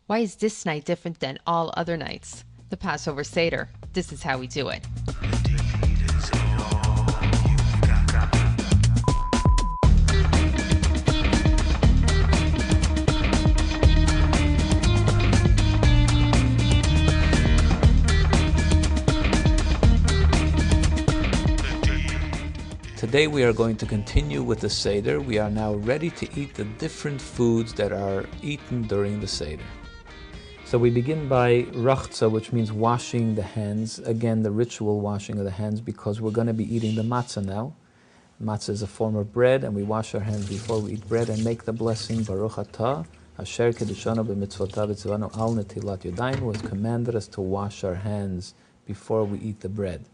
Why is this night different than all other nights? The Passover Seder. This is how we do it. Today we are going to continue with the Seder. We are now ready to eat the different foods that are eaten during the Seder. So we begin by rachza, which means washing the hands. Again, the ritual washing of the hands, because we're going to be eating the matzah now. Matzah is a form of bread, and we wash our hands before we eat bread and make the blessing, Baruch atah, asher kedishanu b'mitzvotav v'tzivanu al netilat yadayim, was commanded us to wash our hands before we eat the bread.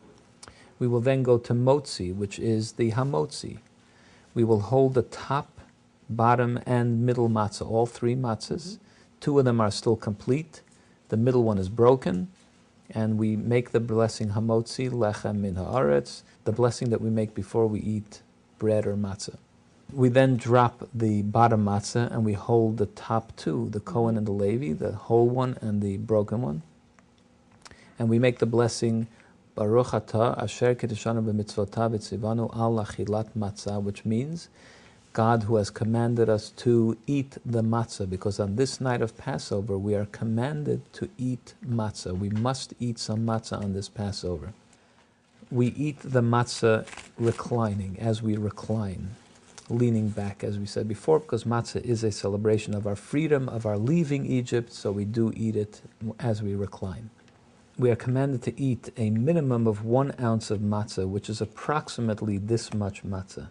We will then go to motzi, which is the hamotzi. We will hold the top, bottom, and middle matzah, all three matzahs. Two of them are still complete. The middle one is broken. And we make the blessing hamotzi, lechem min haaretz, the blessing that we make before we eat bread or matzah. We then drop the bottom matzah and we hold the top two, the Kohen and the Levi, the whole one and the broken one. And we make the blessing Baruch atah asher kedishanu b'mitzvotav v'tzivanu al achilat matzah, which means God who has commanded us to eat the matzah, because on this night of Passover we are commanded to eat matzah. We must eat some matzah on this Passover. We eat the matzah reclining, as we recline, leaning back, as we said before, because matzah is a celebration of our freedom, of our leaving Egypt, so we do eat it as we recline. We are commanded to eat a minimum of 1 ounce of matzah, which is approximately this much matzah.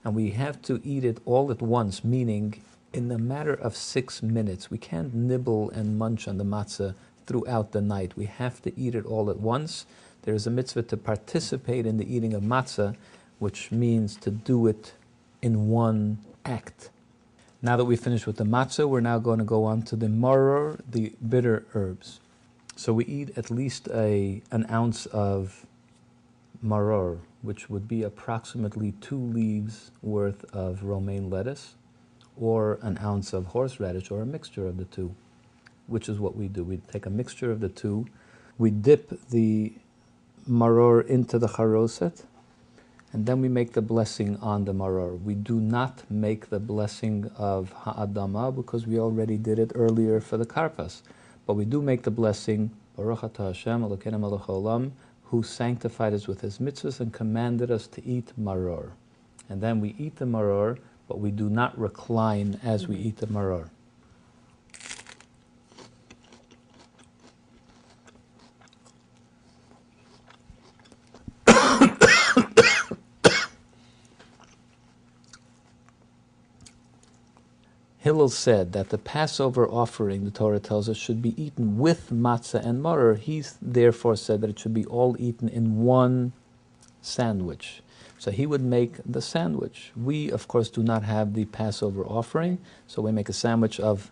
And we have to eat it all at once, meaning in a matter of 6 minutes. We can't nibble and munch on the matzah throughout the night. We have to eat it all at once. There is a mitzvah to participate in the eating of matzah, which means to do it in one act. Now that we finished with the matzah, we're now going to go on to the maror, the bitter herbs. So we eat at least an ounce of maror, which would be approximately 2 leaves worth of romaine lettuce, or an ounce of horseradish, or a mixture of the two, which is what we do. We take a mixture of the two. We dip the maror into the charoset, and then we make the blessing on the maror. We do not make the blessing of ha'adama, because we already did it earlier for the karpas. But we do make the blessing, Baruch atah Hashem Elokeinu melech haolam, who sanctified us with his mitzvahs and commanded us to eat maror. And then we eat the maror, but we do not recline as we eat the maror. Hillel said that the Passover offering, the Torah tells us, should be eaten with matzah and maror. He therefore said that it should be all eaten in one sandwich. So he would make the sandwich. We, of course, do not have the Passover offering, so we make a sandwich of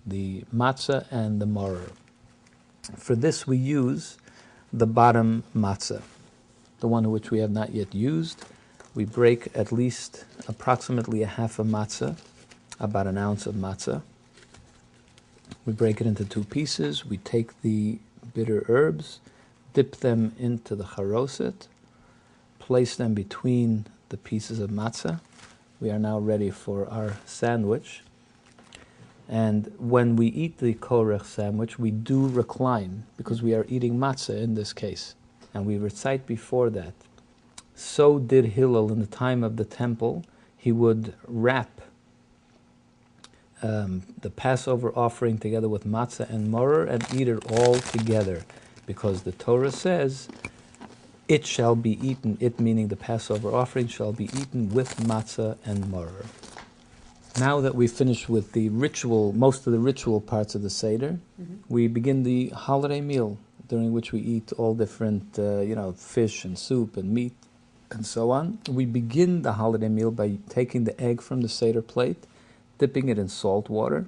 the matzah and the maror. For this we use the bottom matzah, the one which we have not yet used. We break at least approximately a half a matzah, about an ounce of matzah. We break it into 2 pieces. We take the bitter herbs, dip them into the charoset, place them between the pieces of matzah. We are now ready for our sandwich. And when we eat the korech sandwich, we do recline, because we are eating matzah in this case. And we recite before that. So did Hillel in the time of the temple. He would wrap the Passover offering together with matzah and maror and eat it all together, because the Torah says it shall be eaten, it meaning the Passover offering shall be eaten with matzah and maror. Now that we've finished with the ritual, most of the ritual parts of the Seder, we begin the holiday meal, during which we eat all different fish and soup and meat and so on. We begin the holiday meal by taking the egg from the Seder plate, dipping it in salt water,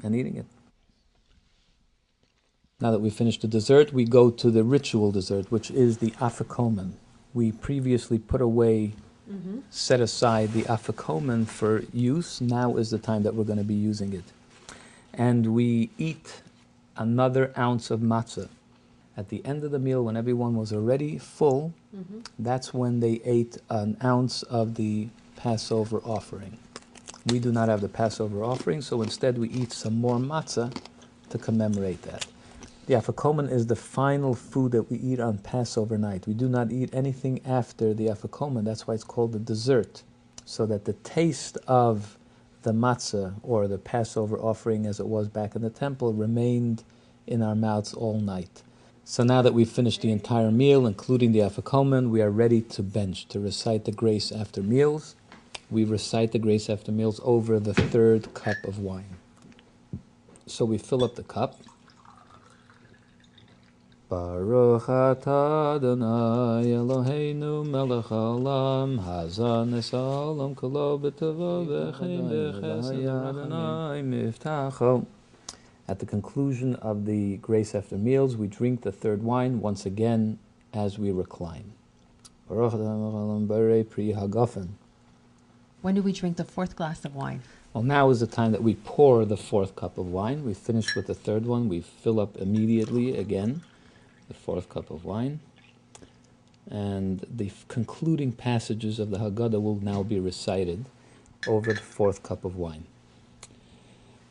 and eating it. Now that we've finished the dessert, we go to the ritual dessert, which is the afikomen. We previously put away, set aside the afikomen for use. Now is the time that we're going to be using it. and we eat another ounce of matzah. At the end of the meal, when everyone was already full, that's when they ate an ounce of the Passover offering. We do not have the Passover offering, so instead we eat some more matzah to commemorate that. The afikomen is the final food that we eat on Passover night. We do not eat anything after the afikomen. That's why it's called the dessert, so that the taste of the matzah, or the Passover offering as it was back in the temple, remained in our mouths all night. So now that we've finished the entire meal, including the afikomen, we are ready to bench, to recite the grace after meals. We recite the grace after meals over the third cup of wine. So we fill up the cup. Baruch atah Adonai Eloheinu melech haolam hazan es haolam kolo b'tavo v'chein v'chesed Adonai miftacho. At the conclusion of the grace after meals, we drink the third wine once again as we recline. Baruch atah Barei pri hagafen. When do we drink the fourth glass of wine? Well, now is the time that we pour the fourth cup of wine. We finish with the third one. We fill up immediately again the fourth cup of wine. And the concluding passages of the Haggadah will now be recited over the fourth cup of wine.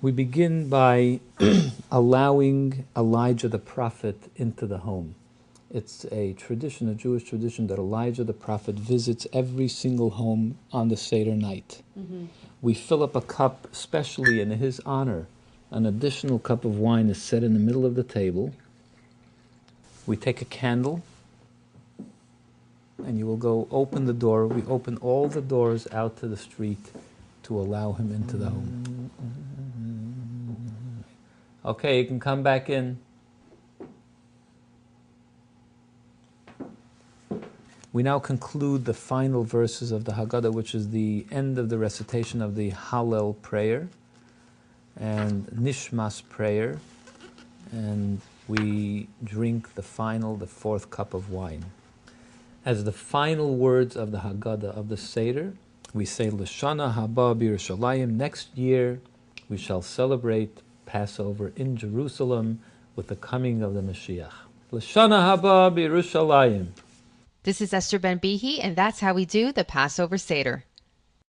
We begin by allowing Elijah the prophet into the home. It's a tradition, a Jewish tradition, that Elijah the prophet visits every single home on the Seder night. We fill up a cup specially in his honor. An additional cup of wine is set in the middle of the table. We take a candle, and you will go open the door. We open all the doors out to the street to allow him into the home. Okay, you can come back in. We now conclude the final verses of the Haggadah, which is the end of the recitation of the Hallel prayer and Nishmas prayer, and we drink the fourth cup of wine. As the final words of the Haggadah of the Seder, we say, L'shana haba b'Yerushalayim, next year we shall celebrate Passover in Jerusalem with the coming of the Mashiach. L'shana haba b'Yerushalayim. This is Esther Ben-Bihi, and that's how we do the Passover Seder.